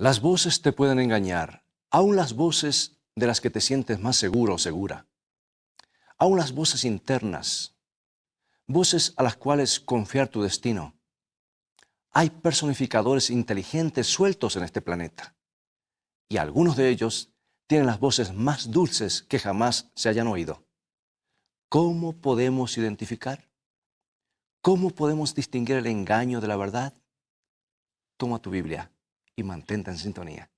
Las voces te pueden engañar, aun las voces de las que te sientes más seguro o segura, aun las voces internas, voces a las cuales confiar tu destino. Hay personificadores inteligentes sueltos en este planeta, y algunos de ellos tienen las voces más dulces que jamás se hayan oído. ¿Cómo podemos identificar? ¿Cómo podemos distinguir el engaño de la verdad? Toma tu Biblia y mantente en sintonía.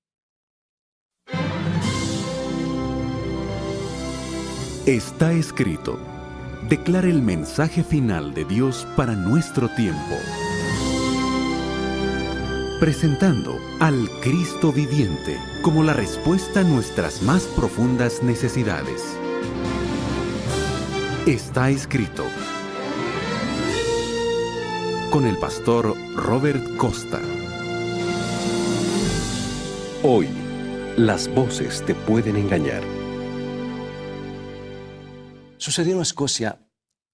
Está escrito. Declara el mensaje final de Dios para nuestro tiempo. Presentando al Cristo viviente como la respuesta a nuestras más profundas necesidades. Está escrito. Con el pastor Robert Costa. Hoy, las voces te pueden engañar. Sucedió en Escocia,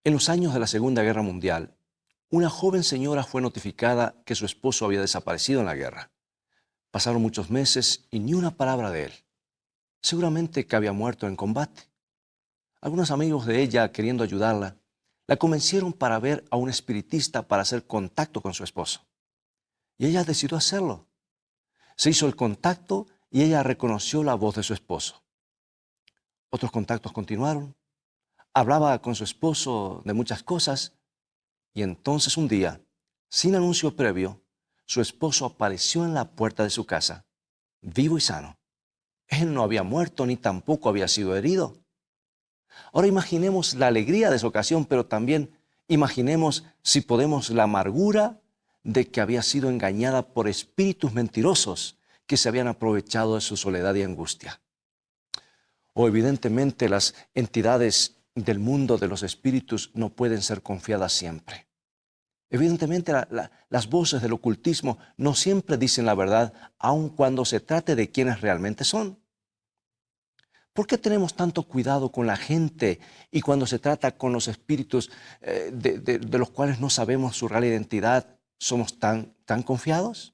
en los años de la Segunda Guerra Mundial. Una joven señora fue notificada que su esposo había desaparecido en la guerra. Pasaron muchos meses y ni una palabra de él. Seguramente que había muerto en combate. Algunos amigos de ella, queriendo ayudarla, la convencieron para ver a un espiritista para hacer contacto con su esposo. Y ella decidió hacerlo. Se hizo el contacto y ella reconoció la voz de su esposo. Otros contactos continuaron. Hablaba con su esposo de muchas cosas y entonces un día, sin anuncio previo, su esposo apareció en la puerta de su casa, vivo y sano. Él no había muerto ni tampoco había sido herido. Ahora imaginemos la alegría de esa ocasión, pero también imaginemos, si podemos, la amargura de que había sido engañada por espíritus mentirosos que se habían aprovechado de su soledad y angustia. O evidentemente las entidades del mundo de los espíritus no pueden ser confiadas siempre. Evidentemente las voces del ocultismo no siempre dicen la verdad, aun cuando se trate de quienes realmente son. ¿Por qué tenemos tanto cuidado con la gente y cuando se trata con los espíritus de los cuales no sabemos su real identidad, somos tan confiados?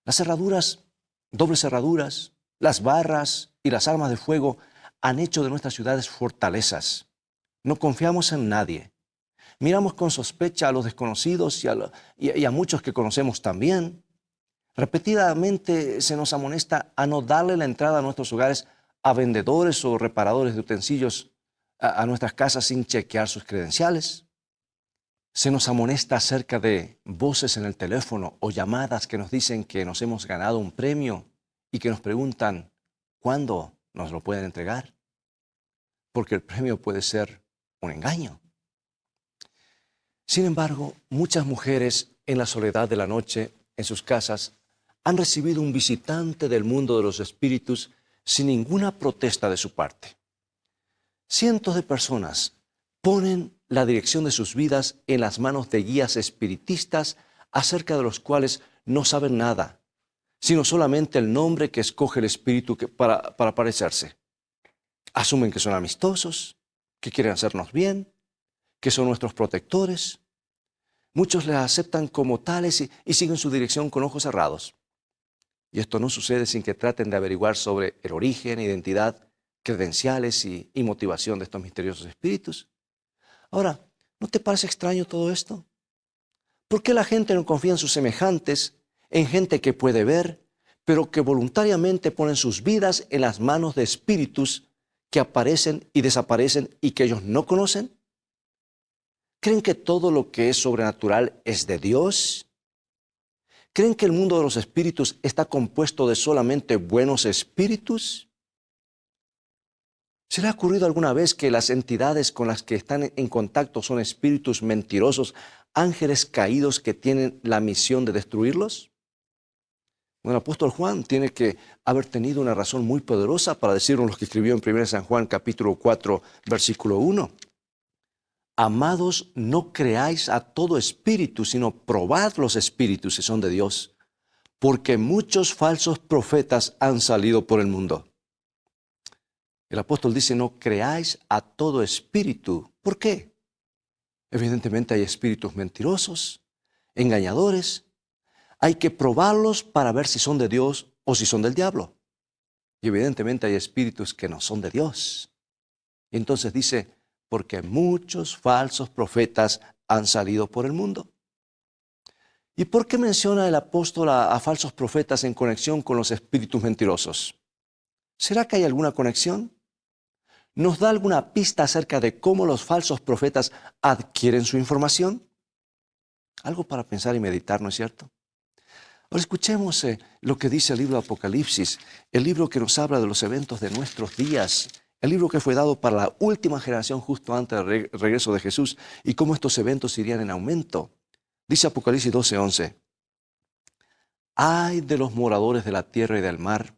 Las cerraduras, dobles cerraduras, las barras y las armas de fuego han hecho de nuestras ciudades fortalezas. No confiamos en nadie. Miramos con sospecha a los desconocidos y a muchos que conocemos también. Repetidamente se nos amonesta a no darle la entrada a nuestros hogares a vendedores o reparadores de utensilios a nuestras casas sin chequear sus credenciales. Se nos amonesta acerca de voces en el teléfono o llamadas que nos dicen que nos hemos ganado un premio y que nos preguntan cuándo nos lo pueden entregar, porque el premio puede ser un engaño. Sin embargo, muchas mujeres en la soledad de la noche, en sus casas, han recibido un visitante del mundo de los espíritus sin ninguna protesta de su parte. Cientos de personas ponen la dirección de sus vidas en las manos de guías espiritistas acerca de los cuales no saben nada, sino solamente el nombre que escoge el espíritu para parecerse. Asumen que son amistosos, que quieren hacernos bien, que son nuestros protectores. Muchos les aceptan como tales y siguen su dirección con ojos cerrados. Y esto no sucede sin que traten de averiguar sobre el origen, identidad, credenciales y motivación de estos misteriosos espíritus. Ahora, ¿no te parece extraño todo esto? ¿Por qué la gente no confía en sus semejantes, en gente que puede ver, pero que voluntariamente ponen sus vidas en las manos de espíritus que aparecen y desaparecen y que ellos no conocen? ¿Creen que todo lo que es sobrenatural es de Dios? ¿Creen que el mundo de los espíritus está compuesto de solamente buenos espíritus? ¿Se le ha ocurrido alguna vez que las entidades con las que están en contacto son espíritus mentirosos, ángeles caídos que tienen la misión de destruirlos? Bueno, el apóstol Juan tiene que haber tenido una razón muy poderosa para decirnos lo que escribió en 1 San Juan capítulo 4, versículo 1. Amados, no creáis a todo espíritu, sino probad los espíritus si son de Dios, porque muchos falsos profetas han salido por el mundo. El apóstol dice, no creáis a todo espíritu. ¿Por qué? Evidentemente hay espíritus mentirosos, engañadores. Hay que probarlos para ver si son de Dios o si son del diablo. Y evidentemente hay espíritus que no son de Dios. Y entonces dice, porque muchos falsos profetas han salido por el mundo. ¿Y por qué menciona el apóstol a falsos profetas en conexión con los espíritus mentirosos? ¿Será que hay alguna conexión? ¿Nos da alguna pista acerca de cómo los falsos profetas adquieren su información? Algo para pensar y meditar, ¿no es cierto? Ahora escuchemos lo que dice el libro de Apocalipsis, el libro que nos habla de los eventos de nuestros días, el libro que fue dado para la última generación justo antes del regreso de Jesús y cómo estos eventos irían en aumento. Dice Apocalipsis 12:11, «Ay de los moradores de la tierra y del mar,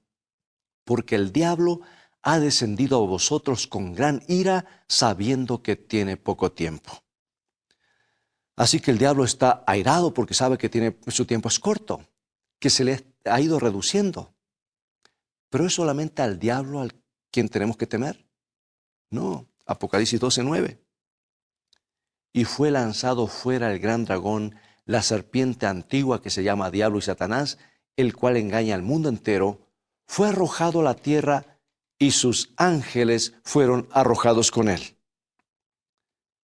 porque el diablo ha descendido a vosotros con gran ira, sabiendo que tiene poco tiempo». Así que el diablo está airado porque sabe que su tiempo es corto, que se le ha ido reduciendo. Pero es solamente al diablo al quien tenemos que temer. No, Apocalipsis 12:9. Y fue lanzado fuera el gran dragón, la serpiente antigua que se llama Diablo y Satanás, el cual engaña al mundo entero, fue arrojado a la tierra y sus ángeles fueron arrojados con él.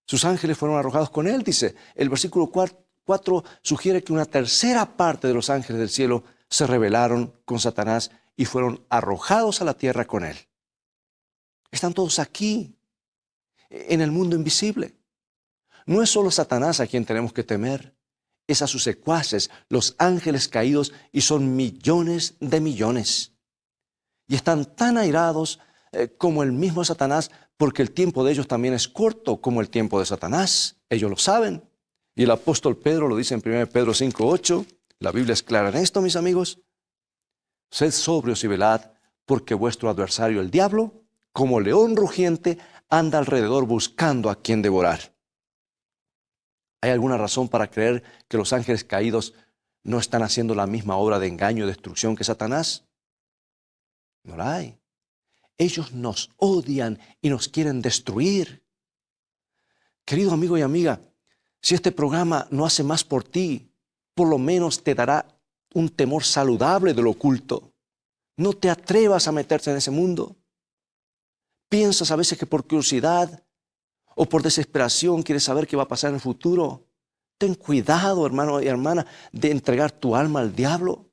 Sus ángeles fueron arrojados con él, dice. El versículo 4 sugiere que una tercera parte de los ángeles del cielo se rebelaron con Satanás y fueron arrojados a la tierra con él. Están todos aquí, en el mundo invisible. No es solo Satanás a quien tenemos que temer, es a sus secuaces, los ángeles caídos, y son millones de millones. Y están tan airados como el mismo Satanás, porque el tiempo de ellos también es corto como el tiempo de Satanás. Ellos lo saben. Y el apóstol Pedro lo dice en 1 Pedro 5:8. La Biblia es clara en esto, mis amigos. Sed sobrios y velad, porque vuestro adversario el diablo, como león rugiente, anda alrededor buscando a quien devorar. ¿Hay alguna razón para creer que los ángeles caídos no están haciendo la misma obra de engaño y destrucción que Satanás? No la hay. Ellos nos odian y nos quieren destruir. Querido amigo y amiga, si este programa no hace más por ti, por lo menos te dará un temor saludable de lo oculto. No te atrevas a meterte en ese mundo. Piensas a veces que por curiosidad o por desesperación quieres saber qué va a pasar en el futuro. Ten cuidado, hermano y hermana, de entregar tu alma al diablo.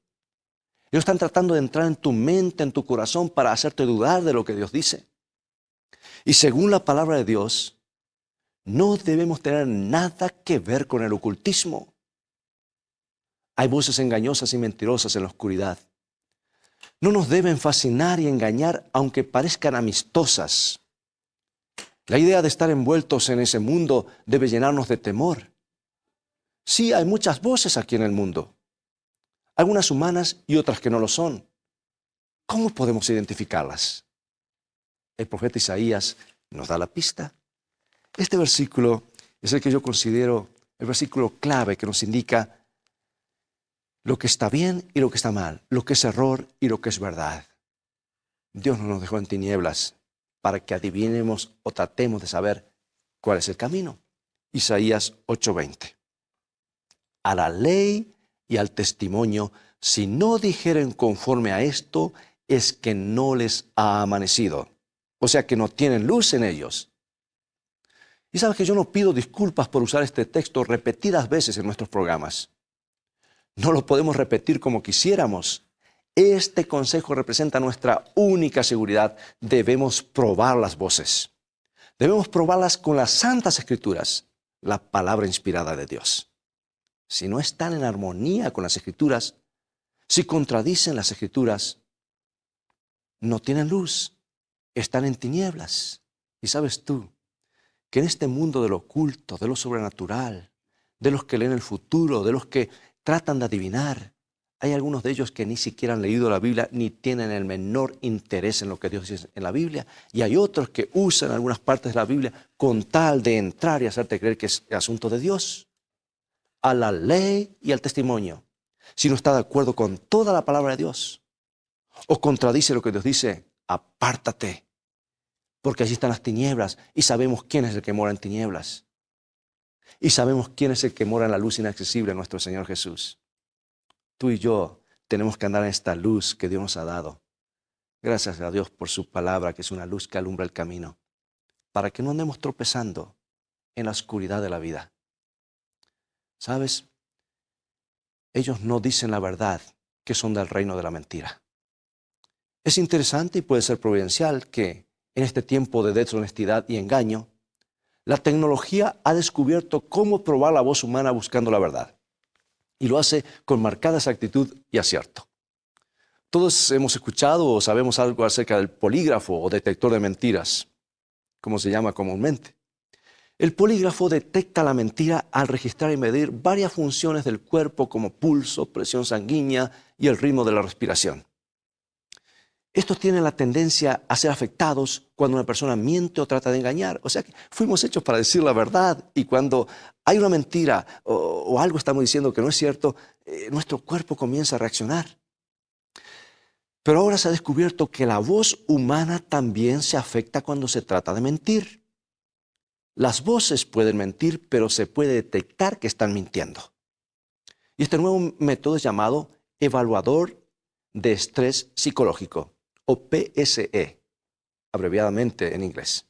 Ellos están tratando de entrar en tu mente, en tu corazón, para hacerte dudar de lo que Dios dice. Y según la palabra de Dios, no debemos tener nada que ver con el ocultismo. Hay voces engañosas y mentirosas en la oscuridad. No nos deben fascinar y engañar, aunque parezcan amistosas. La idea de estar envueltos en ese mundo debe llenarnos de temor. Sí, hay muchas voces aquí en el mundo, algunas humanas y otras que no lo son. ¿Cómo podemos identificarlas? El profeta Isaías nos da la pista. Este versículo es el que yo considero el versículo clave que nos indica lo que está bien y lo que está mal, lo que es error y lo que es verdad. Dios no nos dejó en tinieblas para que adivinemos o tratemos de saber cuál es el camino. Isaías 8:20. A la ley y al testimonio, si no dijeren conforme a esto, es que no les ha amanecido. O sea que no tienen luz en ellos. Y sabes que yo no pido disculpas por usar este texto repetidas veces en nuestros programas. No lo podemos repetir como quisiéramos. Este consejo representa nuestra única seguridad. Debemos probar las voces. Debemos probarlas con las santas escrituras, la palabra inspirada de Dios. Si no están en armonía con las escrituras, si contradicen las escrituras, no tienen luz, están en tinieblas. Y sabes tú que en este mundo de lo oculto, de lo sobrenatural, de los que leen el futuro, de los que tratan de adivinar, hay algunos de ellos que ni siquiera han leído la Biblia ni tienen el menor interés en lo que Dios dice en la Biblia. Y hay otros que usan algunas partes de la Biblia con tal de entrar y hacerte creer que es asunto de Dios. A la ley y al testimonio. Si no está de acuerdo con toda la palabra de Dios o contradice lo que Dios dice, apártate. Porque allí están las tinieblas y sabemos quién es el que mora en tinieblas. Y sabemos quién es el que mora en la luz inaccesible, nuestro Señor Jesús. Tú y yo tenemos que andar en esta luz que Dios nos ha dado. Gracias a Dios por su palabra, que es una luz que alumbra el camino, para que no andemos tropezando en la oscuridad de la vida. ¿Sabes? Ellos no dicen la verdad, que son del reino de la mentira. Es interesante y puede ser providencial que en este tiempo de deshonestidad y engaño, la tecnología ha descubierto cómo probar la voz humana buscando la verdad. Y lo hace con marcada exactitud y acierto. Todos hemos escuchado o sabemos algo acerca del polígrafo o detector de mentiras, como se llama comúnmente. El polígrafo detecta la mentira al registrar y medir varias funciones del cuerpo como pulso, presión sanguínea y el ritmo de la respiración. Estos tienen la tendencia a ser afectados cuando una persona miente o trata de engañar. O sea que fuimos hechos para decir la verdad, y cuando hay una mentira o algo estamos diciendo que no es cierto, nuestro cuerpo comienza a reaccionar. Pero ahora se ha descubierto que la voz humana también se afecta cuando se trata de mentir. Las voces pueden mentir, pero se puede detectar que están mintiendo. Y este nuevo método es llamado evaluador de estrés psicológico, o PSE, abreviadamente en inglés.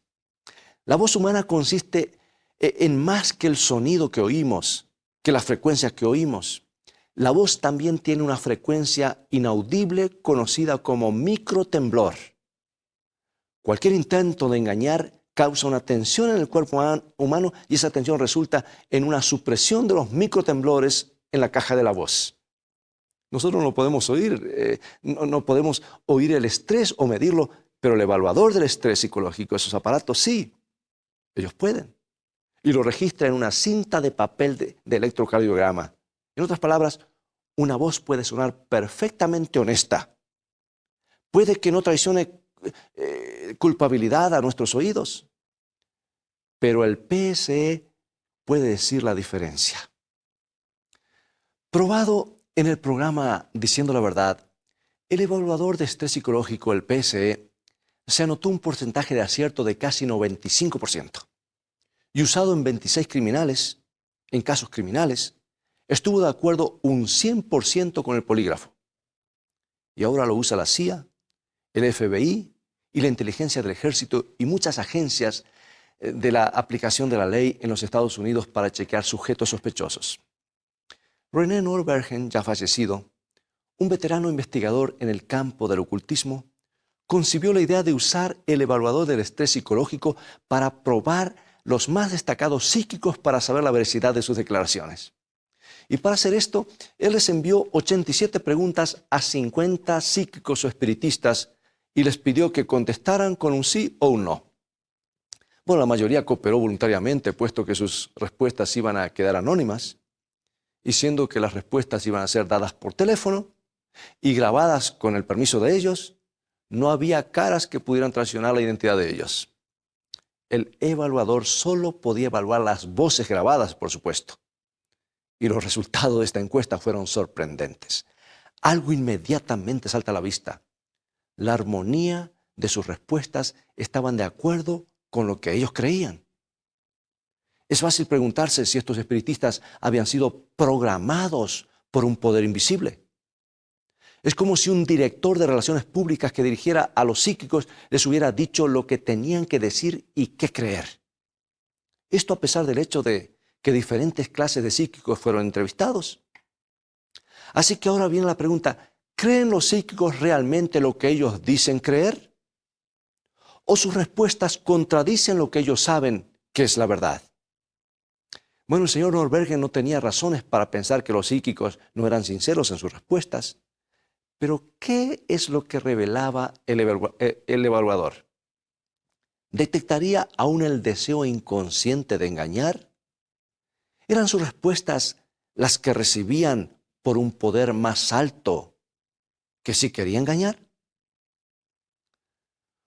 La voz humana consiste en más que el sonido que oímos, que las frecuencias que oímos. La voz también tiene una frecuencia inaudible conocida como microtemblor. Cualquier intento de engañar causa una tensión en el cuerpo humano, y esa tensión resulta en una supresión de los microtemblores en la caja de la voz. Nosotros no podemos oír, no podemos oír el estrés o medirlo, pero el evaluador del estrés psicológico, esos aparatos, sí, ellos pueden. Y lo registra en una cinta de papel de electrocardiograma. En otras palabras, una voz puede sonar perfectamente honesta. Puede que no traicione culpabilidad a nuestros oídos, pero el PSE puede decir la diferencia. Probado en el programa Diciendo la Verdad, el evaluador de estrés psicológico, el PSE, se anotó un porcentaje de acierto de casi 95%. Y usado en 26 criminales, en casos criminales, estuvo de acuerdo un 100% con el polígrafo. Y ahora lo usa la CIA, el FBI y la inteligencia del ejército y muchas agencias de la aplicación de la ley en los Estados Unidos para chequear sujetos sospechosos. René Norbergen, ya fallecido, un veterano investigador en el campo del ocultismo, concibió la idea de usar el evaluador del estrés psicológico para probar los más destacados psíquicos para saber la veracidad de sus declaraciones. Y para hacer esto, él les envió 87 preguntas a 50 psíquicos o espiritistas y les pidió que contestaran con un sí o un no. Bueno, la mayoría cooperó voluntariamente, puesto que sus respuestas iban a quedar anónimas, y siendo que las respuestas iban a ser dadas por teléfono y grabadas con el permiso de ellos, no había caras que pudieran traicionar la identidad de ellos. El evaluador solo podía evaluar las voces grabadas, por supuesto. Y los resultados de esta encuesta fueron sorprendentes. Algo inmediatamente salta a la vista. La armonía de sus respuestas estaban de acuerdo con lo que ellos creían. Es fácil preguntarse si estos espiritistas habían sido programados por un poder invisible. Es como si un director de relaciones públicas que dirigiera a los psíquicos les hubiera dicho lo que tenían que decir y qué creer. Esto a pesar del hecho de que diferentes clases de psíquicos fueron entrevistados. Así que ahora viene la pregunta, ¿creen los psíquicos realmente lo que ellos dicen creer? ¿O sus respuestas contradicen lo que ellos saben que es la verdad? Bueno, el señor Norbergen no tenía razones para pensar que los psíquicos no eran sinceros en sus respuestas. Pero, ¿qué es lo que revelaba el evaluador? ¿Detectaría aún el deseo inconsciente de engañar? ¿Eran sus respuestas las que recibían por un poder más alto que sí quería engañar?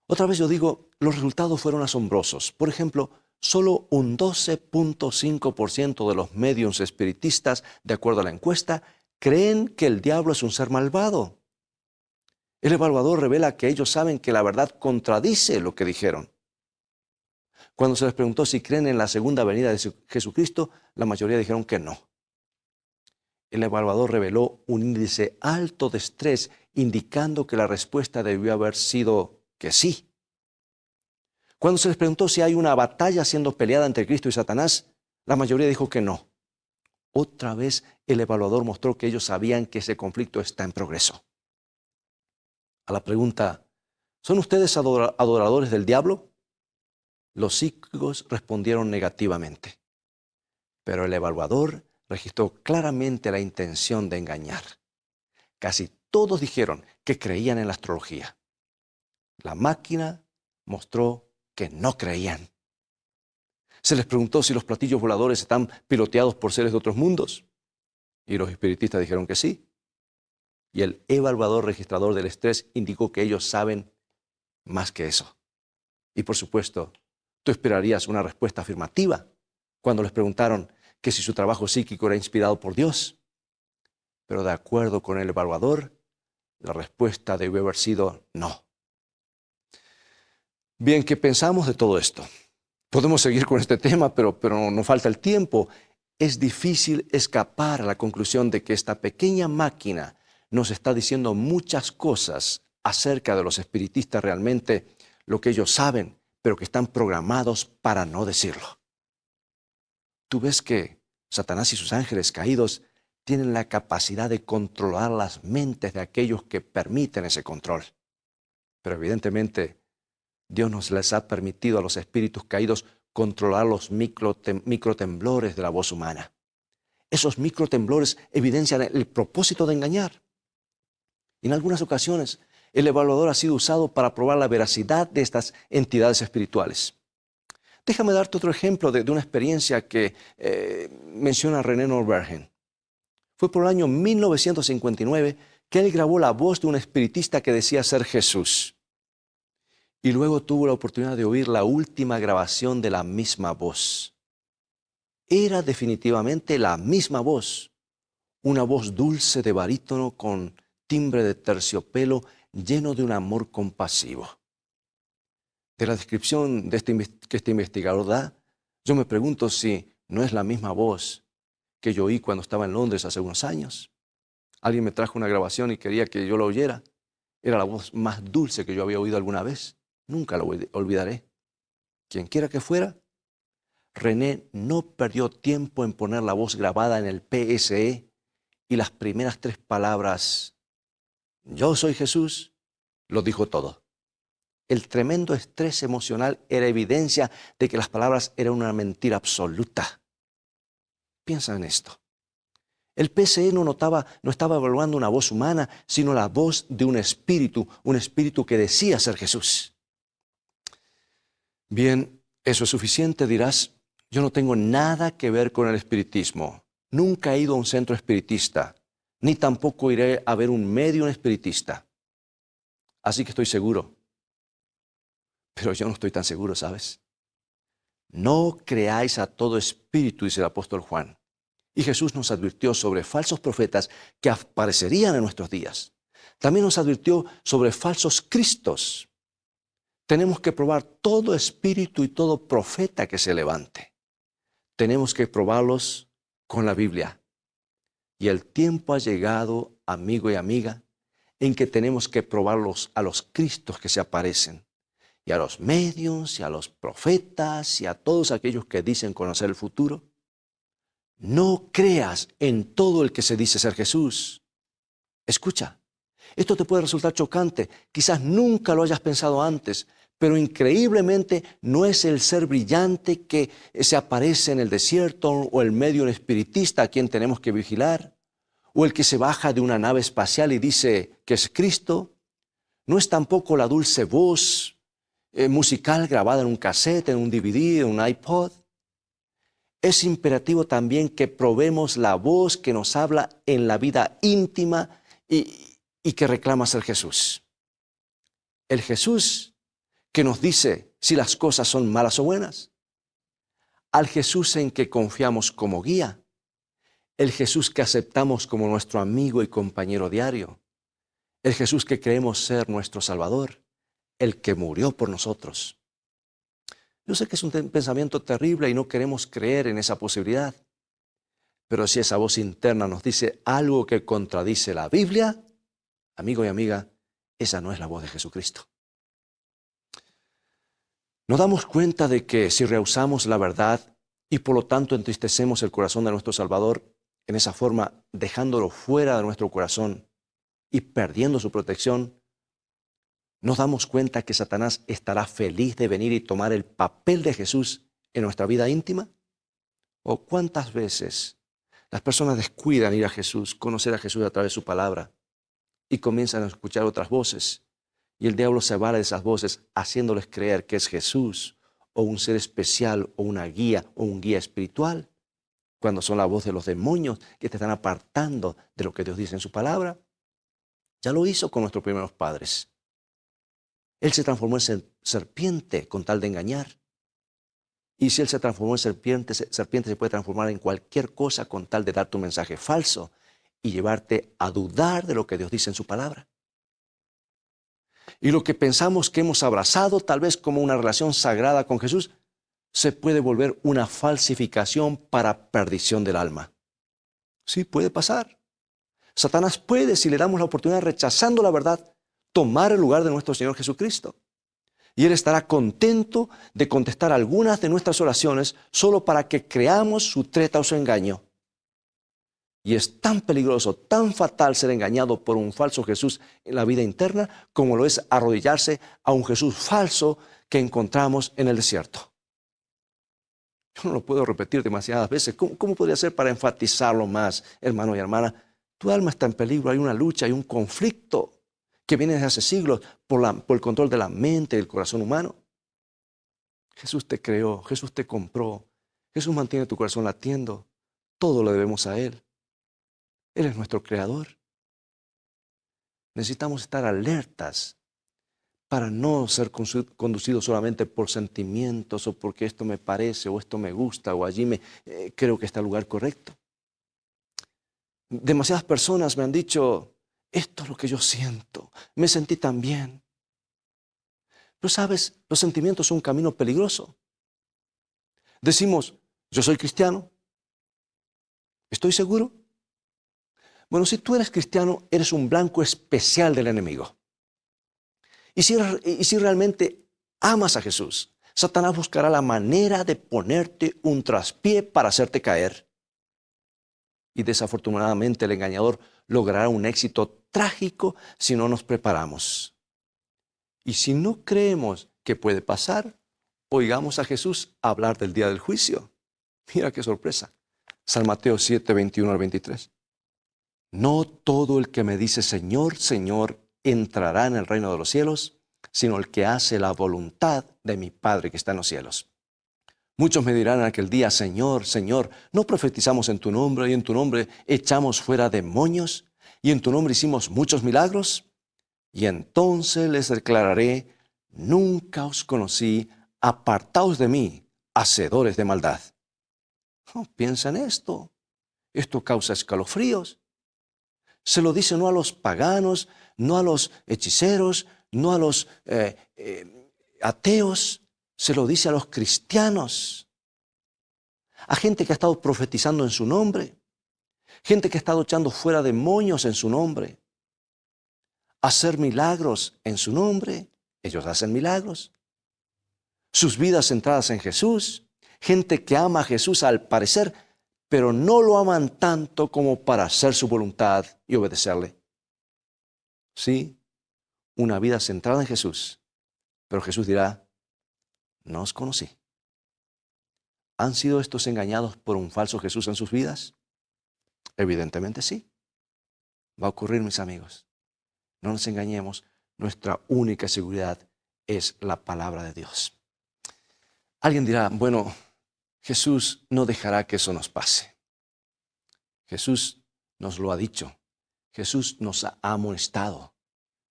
Otra vez yo digo, los resultados fueron asombrosos. Por ejemplo, solo un 12.5% de los médiums espiritistas, de acuerdo a la encuesta, creen que el diablo es un ser malvado. El evaluador revela que ellos saben que la verdad contradice lo que dijeron. Cuando se les preguntó si creen en la segunda venida de Jesucristo, la mayoría dijeron que no. el evaluador reveló un índice alto de estrés, indicando que la respuesta debió haber sido que sí. Cuando se les preguntó si hay una batalla siendo peleada entre Cristo y Satanás, la mayoría dijo que no. Otra vez el evaluador mostró que ellos sabían que ese conflicto está en progreso. A la pregunta, ¿son ustedes adoradores del diablo? Los psíquicos respondieron negativamente, pero el evaluador registró claramente la intención de engañar. Casi todos dijeron que creían en la astrología. La máquina mostró que no creían. Se les preguntó si los platillos voladores están piloteados por seres de otros mundos. Y los espiritistas dijeron que sí. Y el evaluador registrador del estrés indicó que ellos saben más que eso. Y por supuesto, tú esperarías una respuesta afirmativa cuando les preguntaron que si su trabajo psíquico era inspirado por Dios. Pero de acuerdo con el evaluador, la respuesta debió haber sido no. Bien, ¿qué pensamos de todo esto? Podemos seguir con este tema, pero no falta el tiempo. Es difícil escapar a la conclusión de que esta pequeña máquina nos está diciendo muchas cosas acerca de los espiritistas, realmente lo que ellos saben, pero que están programados para no decirlo. Tú ves que Satanás y sus ángeles caídos tienen la capacidad de controlar las mentes de aquellos que permiten ese control. Pero evidentemente, Dios nos les ha permitido a los espíritus caídos controlar los microtemblores de la voz humana. Esos microtemblores evidencian el propósito de engañar. En algunas ocasiones, el evaluador ha sido usado para probar la veracidad de estas entidades espirituales. Déjame darte otro ejemplo de una experiencia que menciona René Norbergen. Fue por el año 1959 que él grabó la voz de un espiritista que decía ser Jesús. Y luego tuvo la oportunidad de oír la última grabación de la misma voz. Era definitivamente la misma voz, una voz dulce de barítono con timbre de terciopelo lleno de un amor compasivo. De la descripción de que este investigador da, yo me pregunto si no es la misma voz que yo oí cuando estaba en Londres hace unos años. Alguien me trajo una grabación y quería que yo la oyera. Era la voz más dulce que yo había oído alguna vez. Nunca lo olvidaré. Quien quiera que fuera, René no perdió tiempo en poner la voz grabada en el PSE y las primeras 3 palabras, yo soy Jesús, lo dijo todo. El tremendo estrés emocional era evidencia de que las palabras eran una mentira absoluta. Piensa en esto. El PSE no estaba evaluando una voz humana, sino la voz de un espíritu que decía ser Jesús. Bien, eso es suficiente, dirás. Yo no tengo nada que ver con el espiritismo. Nunca he ido a un centro espiritista, ni tampoco iré a ver un medium espiritista. Así que estoy seguro. Pero yo no estoy tan seguro, ¿sabes? No creáis a todo espíritu, dice el apóstol Juan. Y Jesús nos advirtió sobre falsos profetas que aparecerían en nuestros días. También nos advirtió sobre falsos cristos. Tenemos que probar todo espíritu y todo profeta que se levante. Tenemos que probarlos con la Biblia. Y el tiempo ha llegado, amigo y amiga, en que tenemos que probarlos a los cristos que se aparecen, y a los medios, y a los profetas, y a todos aquellos que dicen conocer el futuro. No creas en todo el que se dice ser Jesús. Escucha, esto te puede resultar chocante, quizás nunca lo hayas pensado antes, pero increíblemente no es el ser brillante que se aparece en el desierto o el medio espiritista a quien tenemos que vigilar, o el que se baja de una nave espacial y dice que es Cristo. No es tampoco la dulce voz musical grabada en un cassette, en un DVD, en un iPod. Es imperativo también que probemos la voz que nos habla en la vida íntima y que reclama ser Jesús. El Jesús que nos dice si las cosas son malas o buenas. Al Jesús en que confiamos como guía. El Jesús que aceptamos como nuestro amigo y compañero diario. El Jesús que creemos ser nuestro Salvador. El que murió por nosotros. Yo sé que es un pensamiento terrible y no queremos creer en esa posibilidad. Pero si esa voz interna nos dice algo que contradice la Biblia, amigo y amiga, esa no es la voz de Jesucristo. Nos damos cuenta de que si rehusamos la verdad y por lo tanto entristecemos el corazón de nuestro Salvador, en esa forma dejándolo fuera de nuestro corazón y perdiendo su protección, nos damos cuenta que Satanás estará feliz de venir y tomar el papel de Jesús en nuestra vida íntima. ¿O cuántas veces las personas descuidan ir a Jesús, conocer a Jesús a través de su palabra y comienzan a escuchar otras voces? Y el diablo se vale de esas voces haciéndoles creer que es Jesús o un ser especial o una guía o un guía espiritual, cuando son la voz de los demonios que te están apartando de lo que Dios dice en su palabra. Ya lo hizo con nuestros primeros padres. Él se transformó en serpiente con tal de engañar. Y si Él se transformó en serpiente se puede transformar en cualquier cosa con tal de darte un mensaje falso y llevarte a dudar de lo que Dios dice en su palabra. Y lo que pensamos que hemos abrazado, tal vez como una relación sagrada con Jesús, se puede volver una falsificación para perdición del alma. Sí, puede pasar. Satanás puede, si le damos la oportunidad, rechazando la verdad, tomar el lugar de nuestro Señor Jesucristo. Y Él estará contento de contestar algunas de nuestras oraciones solo para que creamos su treta o su engaño. Y es tan peligroso, tan fatal ser engañado por un falso Jesús en la vida interna como lo es arrodillarse a un Jesús falso que encontramos en el desierto. Yo no lo puedo repetir demasiadas veces. ¿Cómo podría ser para enfatizarlo más, hermano y hermana? Tu alma está en peligro, hay una lucha, hay un conflicto que viene desde hace siglos por el control de la mente y el corazón humano. Jesús te creó, Jesús te compró, Jesús mantiene tu corazón latiendo. Todo lo debemos a Él. Él es nuestro creador. Necesitamos estar alertas para no ser conducidos solamente por sentimientos o porque esto me parece o esto me gusta o allí creo que está el lugar correcto. Demasiadas personas me han dicho, esto es lo que yo siento, me sentí tan bien. Pero sabes, los sentimientos son un camino peligroso. Decimos, yo soy cristiano, ¿estoy seguro? Bueno, si tú eres cristiano, eres un blanco especial del enemigo. Y si realmente amas a Jesús, Satanás buscará la manera de ponerte un traspié para hacerte caer. Y desafortunadamente el engañador logrará un éxito trágico si no nos preparamos. Y si no creemos que puede pasar, oigamos a Jesús hablar del día del juicio. Mira qué sorpresa. San Mateo 7, 21 al 23. No todo el que me dice Señor, Señor, entrará en el reino de los cielos, sino el que hace la voluntad de mi Padre que está en los cielos. Muchos me dirán en aquel día, Señor, Señor, ¿no profetizamos en tu nombre y en tu nombre echamos fuera demonios y en tu nombre hicimos muchos milagros? Y entonces les declararé, nunca os conocí, apartaos de mí, hacedores de maldad. Oh, piensa en esto. Esto causa escalofríos. Se lo dice no a los paganos, no a los hechiceros, no a los ateos. Se lo dice a los cristianos. A gente que ha estado profetizando en su nombre. Gente que ha estado echando fuera demonios en su nombre. Hacer milagros en su nombre. Ellos hacen milagros. Sus vidas centradas en Jesús. Gente que ama a Jesús al parecer, pero no lo aman tanto como para hacer su voluntad y obedecerle. Sí, una vida centrada en Jesús. Pero Jesús dirá, no os conocí. ¿Han sido estos engañados por un falso Jesús en sus vidas? Evidentemente sí. Va a ocurrir, mis amigos. No nos engañemos, nuestra única seguridad es la palabra de Dios. Alguien dirá, bueno, Jesús no dejará que eso nos pase. Jesús nos lo ha dicho. Jesús nos ha amonestado.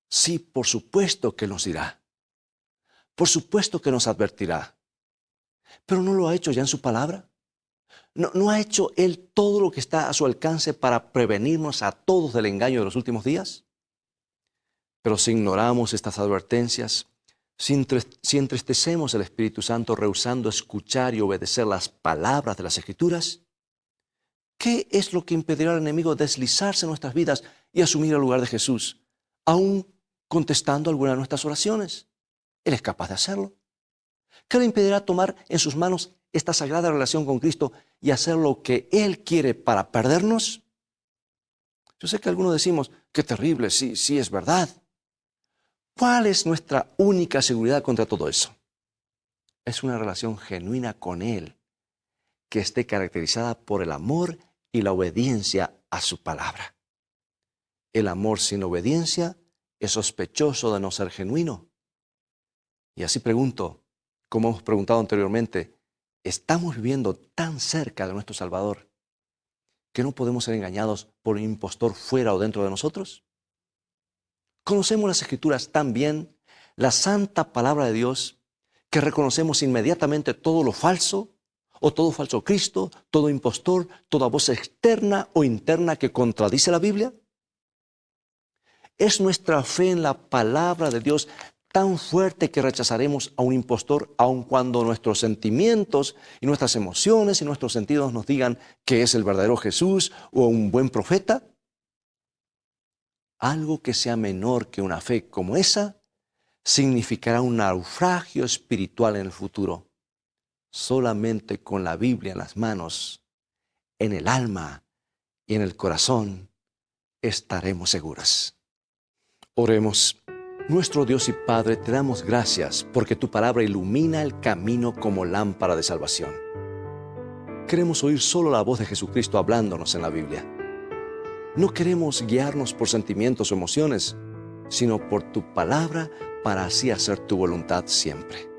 Sí, por supuesto que nos dirá. Por supuesto que nos advertirá. Pero ¿no lo ha hecho ya en su palabra? ¿No ha hecho Él todo lo que está a su alcance para prevenirnos a todos del engaño de los últimos días? Pero si ignoramos estas advertencias, si entristecemos el Espíritu Santo rehusando escuchar y obedecer las palabras de las Escrituras, ¿Qué es lo que impedirá al enemigo deslizarse en nuestras vidas y asumir el lugar de Jesús, aún contestando alguna de nuestras oraciones? Él es capaz de hacerlo. ¿Qué le impedirá tomar en sus manos esta sagrada relación con Cristo y hacer lo que Él quiere para perdernos? Yo sé que algunos decimos, qué terrible, sí es verdad. ¿Cuál es nuestra única seguridad contra todo eso? Es una relación genuina con Él, que esté caracterizada por el amor y la obediencia a su palabra. El amor sin obediencia es sospechoso de no ser genuino. Y así pregunto, como hemos preguntado anteriormente, ¿estamos viviendo tan cerca de nuestro Salvador que no podemos ser engañados por un impostor fuera o dentro de nosotros? Conocemos las Escrituras tan bien, la santa palabra de Dios, que reconocemos inmediatamente todo lo falso, o todo falso Cristo, todo impostor, toda voz externa o interna que contradice la Biblia. ¿Es nuestra fe en la palabra de Dios tan fuerte que rechazaremos a un impostor aun cuando nuestros sentimientos y nuestras emociones y nuestros sentidos nos digan que es el verdadero Jesús o un buen profeta? Algo que sea menor que una fe como esa significará un naufragio espiritual en el futuro. Solamente con la Biblia en las manos, en el alma y en el corazón estaremos seguros. Oremos. Nuestro Dios y Padre, te damos gracias porque tu palabra ilumina el camino como lámpara de salvación. Queremos oír solo la voz de Jesucristo hablándonos en la Biblia. No queremos guiarnos por sentimientos o emociones, sino por tu palabra para así hacer tu voluntad siempre.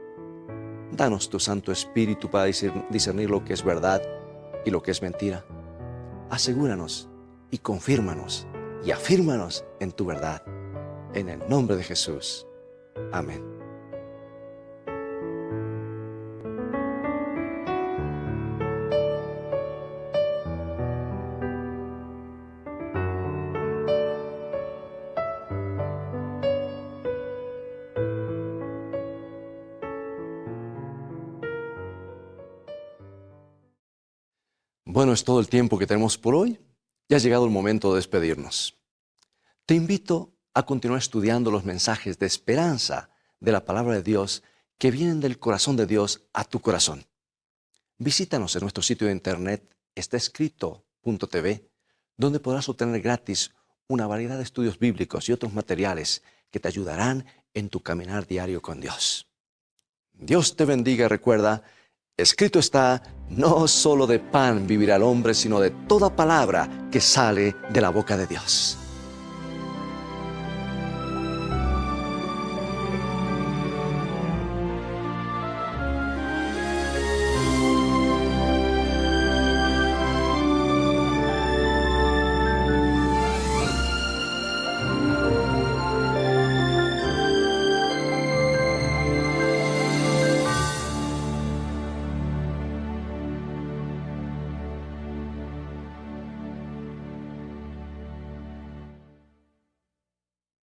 Danos tu Santo Espíritu para discernir lo que es verdad y lo que es mentira. Asegúranos y confírmanos y afírmanos en tu verdad. En el nombre de Jesús. Amén. Bueno, es todo el tiempo que tenemos por hoy. Ya ha llegado el momento de despedirnos. Te invito a continuar estudiando los mensajes de esperanza de la palabra de Dios que vienen del corazón de Dios a tu corazón. Visítanos en nuestro sitio de internet estaescrito.tv, donde podrás obtener gratis una variedad de estudios bíblicos y otros materiales que te ayudarán en tu caminar diario con Dios. Dios te bendiga y recuerda, escrito está, no solo de pan vivirá el hombre, sino de toda palabra que sale de la boca de Dios.